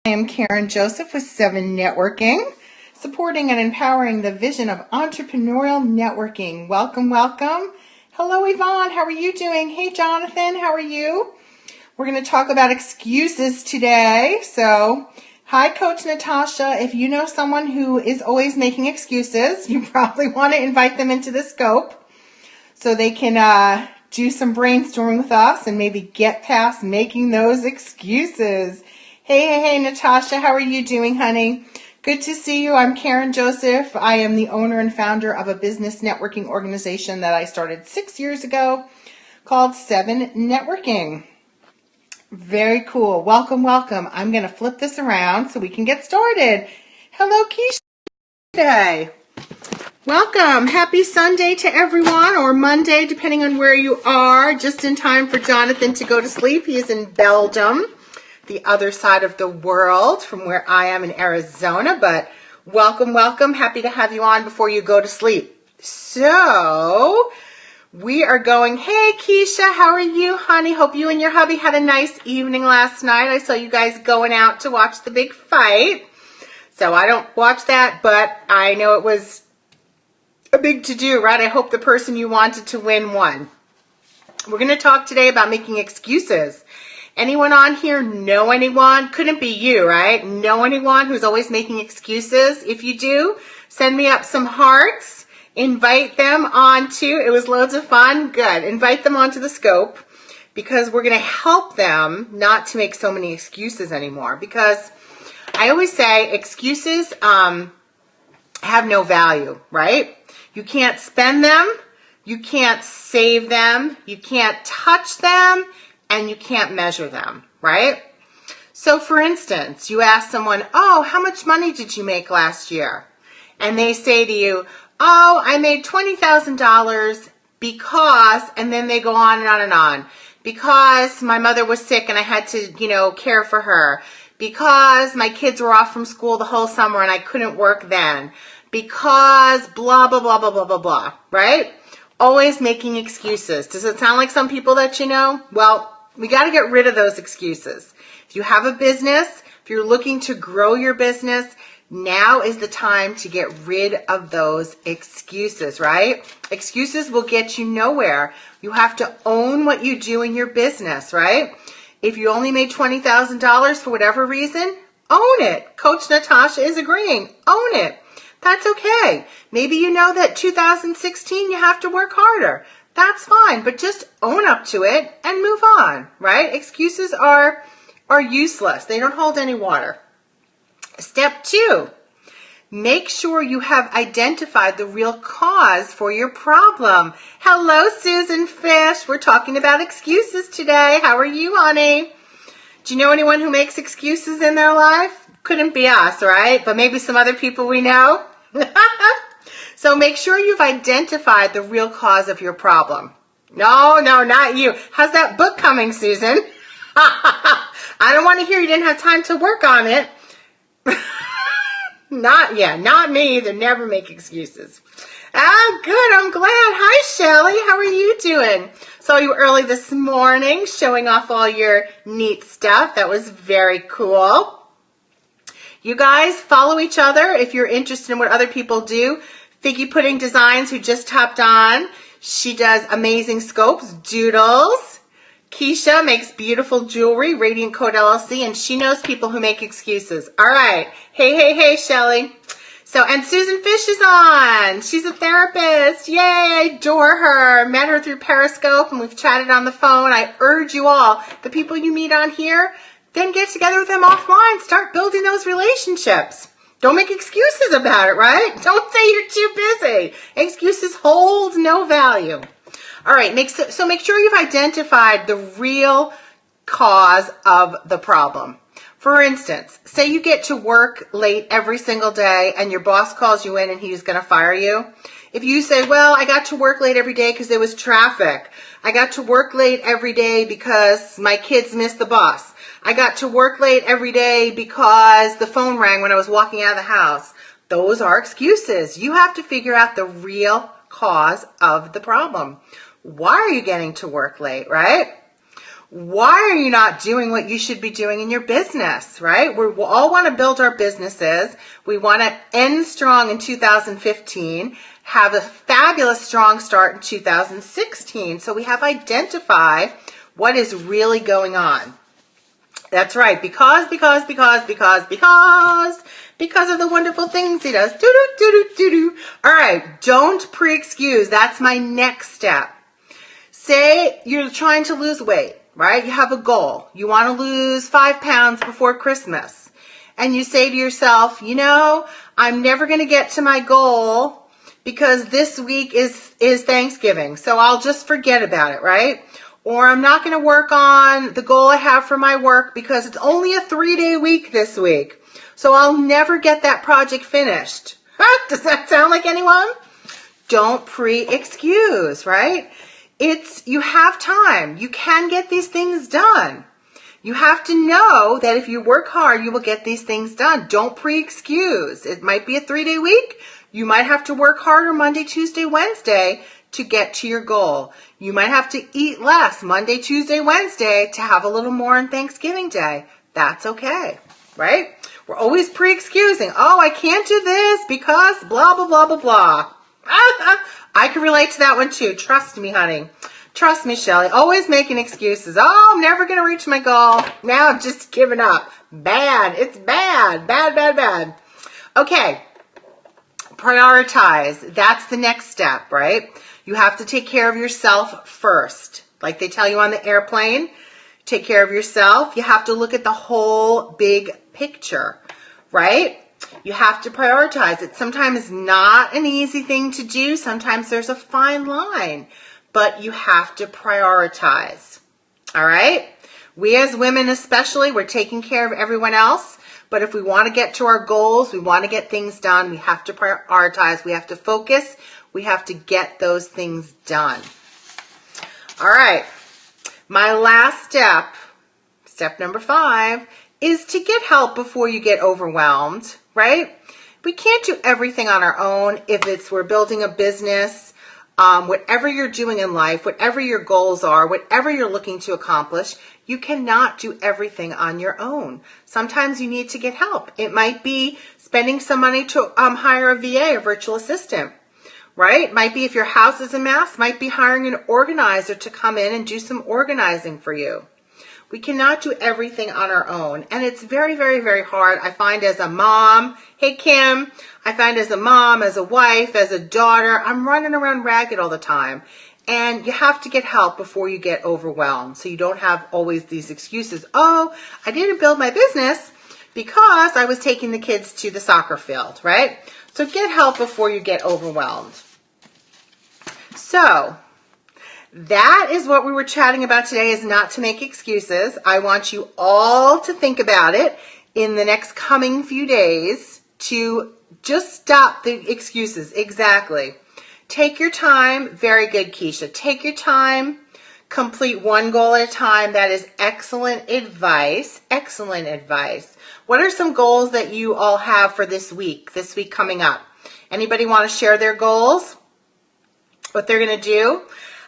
I am Karen Joseph with SEVENnetworking, supporting and empowering the vision of entrepreneurial networking. Welcome, welcome. Hello, Yvonne. How are you doing? Hey, Jonathan. How are you? We're going to talk about excuses today. So, hi, Coach Natasha. If you know someone who is always making excuses, you probably want to invite them into the scope so they can do some brainstorming with us and maybe get past making those excuses. Hey, Natasha, how are you doing, honey? Good to see you. I'm Karen Joseph. I am the owner and founder of a business networking organization that I started 6 years ago called SEVENnetworking. Very cool. Welcome, welcome. I'm going to flip this around so we can get started. Hello, Keisha. Today. Welcome. Happy Sunday to everyone, or Monday, depending on where you are. Just in time for Jonathan to go to sleep. He is in Belgium, the other side of the world from where I am in Arizona. But welcome, welcome. Happy to have you on before you go to sleep. So we are going, hey, Keisha, how are you, honey? Hope you and your hubby had a nice evening last night. I saw you guys going out to watch the big fight. So I don't watch that, but I know it was a big to-do, right? I hope the person you wanted to win won. We're going to talk today about making excuses. Anyone on here know anyone? Couldn't be you, right? Know anyone who's always making excuses? If you do, send me up some hearts. Invite them onto, it was loads of fun. Good. Invite them onto the scope because we're going to help them not to make so many excuses anymore. Because I always say excuses have no value, right? You can't spend them, you can't save them, you can't touch them, and you can't measure them, right? So for instance, you ask someone, oh, how much money did you make last year? And they say to you, oh, I made $20,000 because, and then they go on and on and on. Because my mother was sick and I had to, care for her. Because my kids were off from school the whole summer and I couldn't work then. Because blah, blah, blah, blah, blah, blah, blah, right? Always making excuses. Does it sound like some people that you know? Well, we got to get rid of those excuses. If you have a business, if you're looking to grow your business, now is the time to get rid of those excuses, right? Excuses will get you nowhere. You have to own what you do in your business, right? If you only made $20,000 for whatever reason, own it. Coach Natasha is agreeing. Own it. That's okay. Maybe you know that 2016 you have to work harder. That's fine, but just own up to it and move on, right? Excuses are useless. They don't hold any water. Step 2, make sure you have identified the real cause for your problem. Hello, Susan Fish. We're talking about excuses today. How are you, honey? Do you know anyone who makes excuses in their life? Couldn't be us, right? But maybe some other people we know. So make sure you've identified the real cause of your problem. No, not you. How's that book coming, Susan? I don't want to hear you didn't have time to work on it. Not me either. Never make excuses. Good. I'm glad. Hi, Shelly. How are you doing? Saw you early this morning showing off all your neat stuff. That was very cool. You guys follow each other if you're interested in what other people do. Figgy Pudding Designs, who just hopped on. She does amazing scopes, doodles. Keisha makes beautiful jewelry, Radiant Code LLC, and she knows people who make excuses. All right. Hey, Shelly. So, and Susan Fish is on. She's a therapist. Yay, I adore her. Met her through Periscope, and we've chatted on the phone. I urge you all, the people you meet on here, then get together with them offline. Start building those relationships. Don't make excuses about it, right? Don't say you're too busy. Excuses hold no value. All right, so make sure you've identified the real cause of the problem. For instance, say you get to work late every single day and your boss calls you in and he's going to fire you. If you say, well, I got to work late every day because there was traffic. I got to work late every day because my kids missed the bus. I got to work late every day because the phone rang when I was walking out of the house. Those are excuses. You have to figure out the real cause of the problem. Why are you getting to work late, right? Why are you not doing what you should be doing in your business, right? We all want to build our businesses. We want to end strong in 2015, have a fabulous strong start in 2016. So we have identified what is really going on. That's right. Because of the wonderful things he does. Do. All right. Don't pre-excuse. That's my next step. Say you're trying to lose weight, right? You have a goal. You want to lose 5 pounds before Christmas. And you say to yourself, I'm never going to get to my goal because this week is Thanksgiving. So I'll just forget about it, right? Or I'm not going to work on the goal I have for my work because it's only a 3-day week this week. So I'll never get that project finished. Does that sound like anyone? Don't pre-excuse, right? You have time. You can get these things done. You have to know that if you work hard, you will get these things done. Don't pre-excuse. It might be a 3-day week. You might have to work harder Monday, Tuesday, Wednesday to get to your goal. You might have to eat less Monday, Tuesday, Wednesday to have a little more on Thanksgiving Day. That's okay, right? We're always pre-excusing. Oh, I can't do this because blah, blah, blah, blah, blah. I can relate to that one too. Trust me, honey. Trust me, Shelly. Always making excuses. Oh, I'm never going to reach my goal. Now I'm just giving up. Bad. It's bad. Bad. Okay. Prioritize. That's the next step, right? You have to take care of yourself first. Like they tell you on the airplane, take care of yourself. You have to look at the whole big picture, right? You have to prioritize. It's sometimes not an easy thing to do. Sometimes there's a fine line, but you have to prioritize. All right? We as women especially, we're taking care of everyone else. But if we want to get to our goals, we want to get things done, we have to prioritize. We have to focus. We have to get those things done. All right. My last step number 5, is to get help before you get overwhelmed, right? We can't do everything on our own. If we're building a business, whatever you're doing in life, whatever your goals are, whatever you're looking to accomplish, you cannot do everything on your own. Sometimes you need to get help. It might be spending some money to hire a VA, a virtual assistant, right? It might be if your house is a mess, might be hiring an organizer to come in and do some organizing for you. We cannot do everything on our own. And it's very, very, very hard. I find as a mom, hey Kim, I find as a mom, as a wife, as a daughter, I'm running around ragged all the time. And you have to get help before you get overwhelmed. So you don't have always these excuses. Oh, I didn't build my business because I was taking the kids to the soccer field, right? So get help before you get overwhelmed. So that is what we were chatting about today, is not to make excuses. I want you all to think about it in the next coming few days to just stop the excuses. Exactly. Take your time. Very good, Keisha. Take your time. Complete one goal at a time. That is excellent advice. Excellent advice. What are some goals that you all have for this week coming up? Anybody want to share their goals? What they're going to do?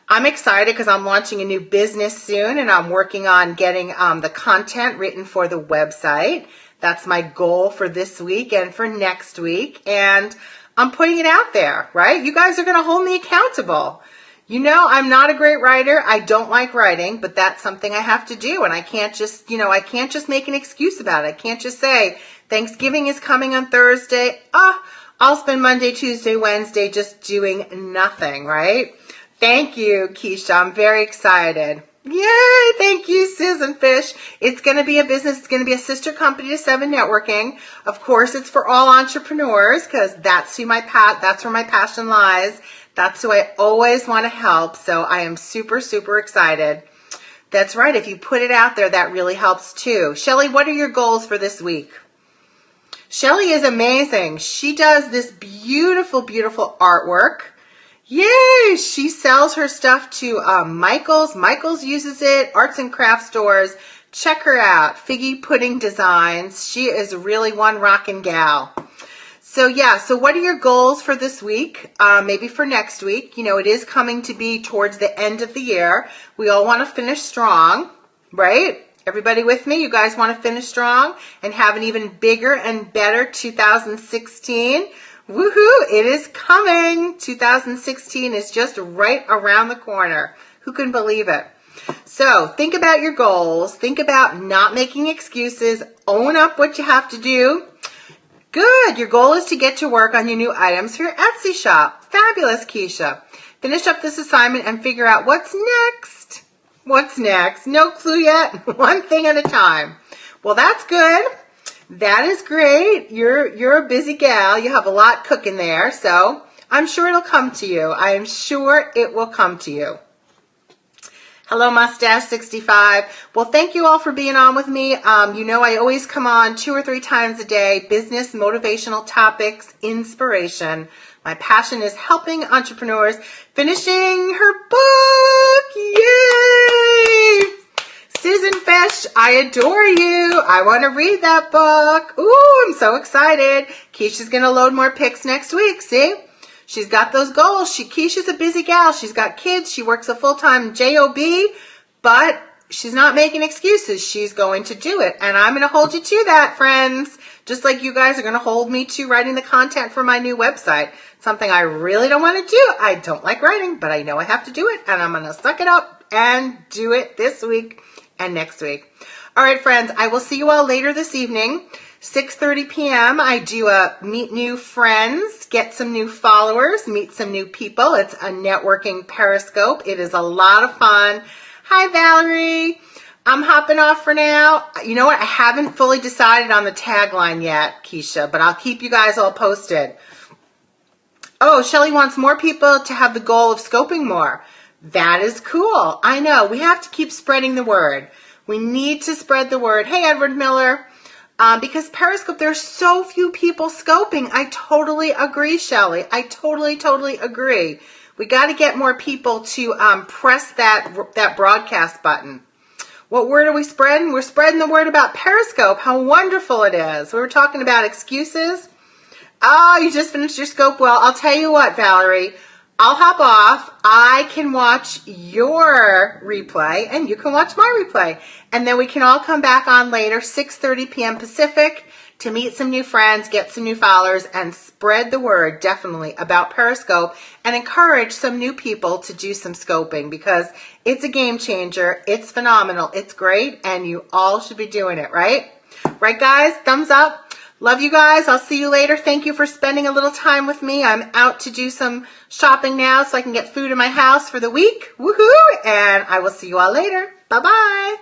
I'm excited because I'm launching a new business soon, and I'm working on getting the content written for the website. That's my goal for this week and for next week. And I'm putting it out there, right? You guys are going to hold me accountable. You know, I'm not a great writer. I don't like writing, but that's something I have to do. And I can't just, I can't just make an excuse about it. I can't just say, Thanksgiving is coming on Thursday. I'll spend Monday, Tuesday, Wednesday just doing nothing, right? Thank you, Keisha. I'm very excited. Yay! Thank you, Susan Fish. It's going to be a business. It's going to be a sister company to SEVENnetworking. Of course, it's for all entrepreneurs because that's where my passion lies. That's who I always want to help. So I am super, super excited. That's right. If you put it out there, that really helps too. Shelly, what are your goals for this week? Shelly is amazing. She does this beautiful, beautiful artwork. Yay! She sells her stuff to Michaels. Michaels uses it. Arts and craft stores. Check her out. Figgy Pudding Designs. She is really one rockin' gal. So yeah, so what are your goals for this week? Maybe for next week. It is coming to be towards the end of the year. We all want to finish strong. right? Everybody with me? You guys want to finish strong and have an even bigger and better 2016? Woohoo! It is coming. 2016 is just right around the corner. Who can believe it? So think about your goals. Think about not making excuses. Own up what you have to do. Good. Your goal is to get to work on your new items for your Etsy shop. Fabulous, Keisha. Finish up this assignment and figure out what's next. What's next? No clue yet. One thing at a time. Well, that's good. That is great. You're a busy gal. You have a lot cooking there. So I'm sure it'll come to you. I am sure it will come to you. Hello, Mustache65. Well, thank you all for being on with me. You know I always come on 2 or 3 times a day. Business, motivational topics, inspiration. My passion is helping entrepreneurs finishing her book. Yay! Susan Fesh, I adore you. I want to read that book. Ooh, I'm so excited. Keisha's going to load more pics next week. See? She's got those goals. Keisha's a busy gal. She's got kids. She works a full-time job, but she's not making excuses. She's going to do it. And I'm going to hold you to that, friends. Just like you guys are going to hold me to writing the content for my new website. Something I really don't want to do. I don't like writing, but I know I have to do it. And I'm going to suck it up and do it this week and next week. All right, friends. I will see you all later this evening. 6:30 p.m. I do a meet new friends, get some new followers, meet some new people. It's a networking Periscope. It is a lot of fun. Hi, Valerie. I'm hopping off for now. You know what? I haven't fully decided on the tagline yet, Keisha, but I'll keep you guys all posted. Oh, Shelly wants more people to have the goal of scoping more. That is cool. I know. We have to keep spreading the word. We need to spread the word. Hey, Edward Miller. Because Periscope, there's so few people scoping. I totally agree, Shelly. I totally agree. We got to get more people to press that broadcast button. What word are we spreading? We're spreading the word about Periscope. How wonderful it is. We were talking about excuses. Oh, you just finished your scope. Well, I'll tell you what, Valerie. I'll hop off. I can watch your replay and you can watch my replay. And then we can all come back on later, 6:30 p.m. Pacific, to meet some new friends, get some new followers, and spread the word definitely about Periscope and encourage some new people to do some scoping because it's a game changer. It's phenomenal. It's great. And you all should be doing it, right? Right, guys? Thumbs up. Love you guys. I'll see you later. Thank you for spending a little time with me. I'm out to do some shopping now so I can get food in my house for the week. Woohoo! And I will see you all later. Bye-bye.